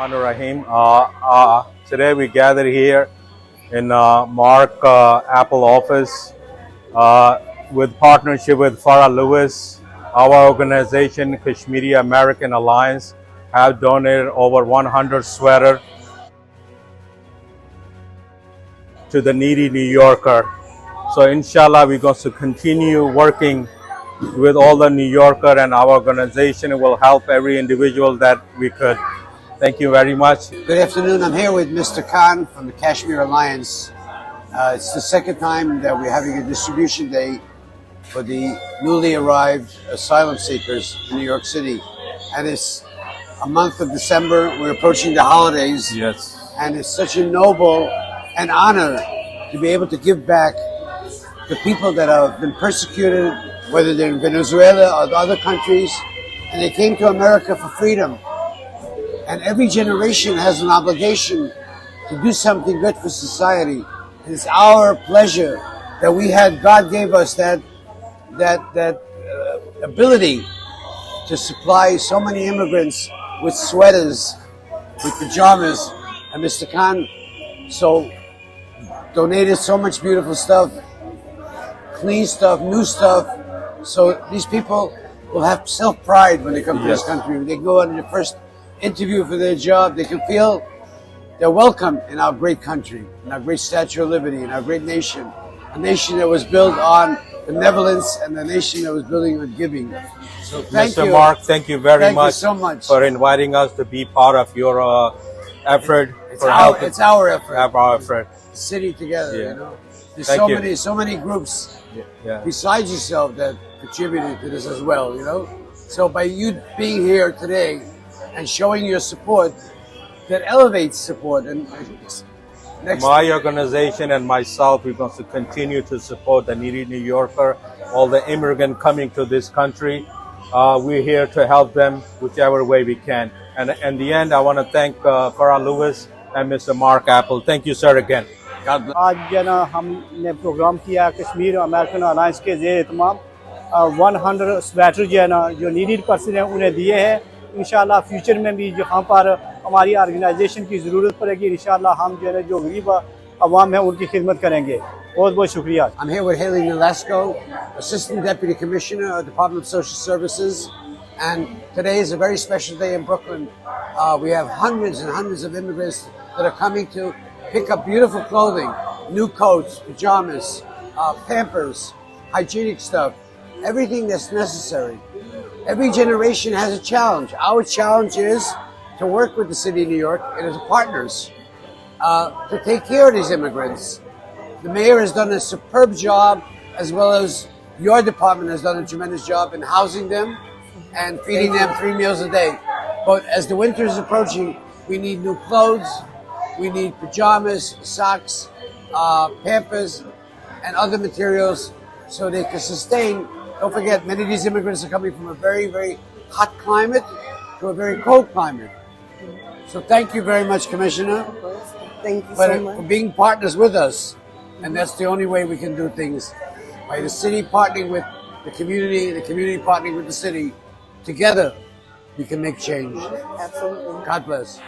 Rahim. Today we gather here in Mark Apple office with partnership with Farah Lewis. Our organization, Kashmiri American Alliance, have donated over 100 sweaters to the needy New Yorker. So inshallah, we're going to continue working with all the New Yorker, and our organization will help every individual that we could. Thank you very much. Good afternoon. I'm here with Mr. Khan from the Kashmir Alliance. It's the second time that we're having a distribution day for the newly arrived asylum seekers in New York City. And it's a month of December. We're approaching the holidays. Yes. And it's such a noble and honor to be able to give back to people that have been persecuted, whether they're in Venezuela or other countries, and they came to America for freedom. And every generation has an obligation to do something good for society. And it's our pleasure that we had, God gave us that ability to supply so many immigrants with sweaters, with pajamas, and Mr. Khan donated so much beautiful stuff, clean stuff, new stuff. So these people will have self-pride when they come to this country. When they go on their first interview for their job, they can feel they're welcome in our great country, in our great Statue of Liberty, in our great nation. A nation that was built on benevolence and a nation that was building on giving. So thank you. Mr. Mark, thank you very much, so much for inviting us to be part of your effort. It's our effort. Our effort. City together, Yeah. you know. There's Thank so many groups Yeah. besides yourself that contributed to this as well, you know. So by you being here today and showing your support, that elevates support. And My organization and myself, we're going to continue to support the needy New Yorker, all the immigrants coming to this country. We're here to help them whichever way we can. And in the end, I want to thank Farah Lewis and Mr. Mark Apple. Thank you, sir, again. आज जो ना हमने programme किया Kashmir American alliance के ज़ेर एहतमाम 100 sweater जो है ना जो नीडेड पर्सन है उन्हें दिए हैं। इंशाल्लाह फ्यूचर में भी जहाँ पर हमारी ऑर्गेनाइजेशन की ज़रूरत पड़ेगी इंशाल्लाह हम जो है ना जो गरीब अवाम है उनकी खिदमत करेंगे। बहुत बहुत शुक्रिया। I'm here with Haley Nolasco, Assistant Deputy Commissioner of the Department of Social Services, and today is a very special day in Brooklyn. We have hundreds and hundreds of immigrants that are coming to pick up beautiful clothing, new coats, pajamas, Pampers, hygienic stuff, everything that's necessary. Every generation has a challenge. Our challenge is to work with the City of New York and as partners to take care of these immigrants. The mayor has done a superb job, as well as your department has done a tremendous job in housing them and feeding them 3 meals a day. But as the winter is approaching, we need new clothes, we need pajamas, socks, Pampers, and other materials so they can sustain. Don't forget, many of these immigrants are coming from a very, very hot climate to a very cold climate. So thank you very much, Commissioner. Thank you so much for being partners with us. And that's the only way we can do things. By the city partnering with the community partnering with the city. Together, we can make change. absolutely God bless.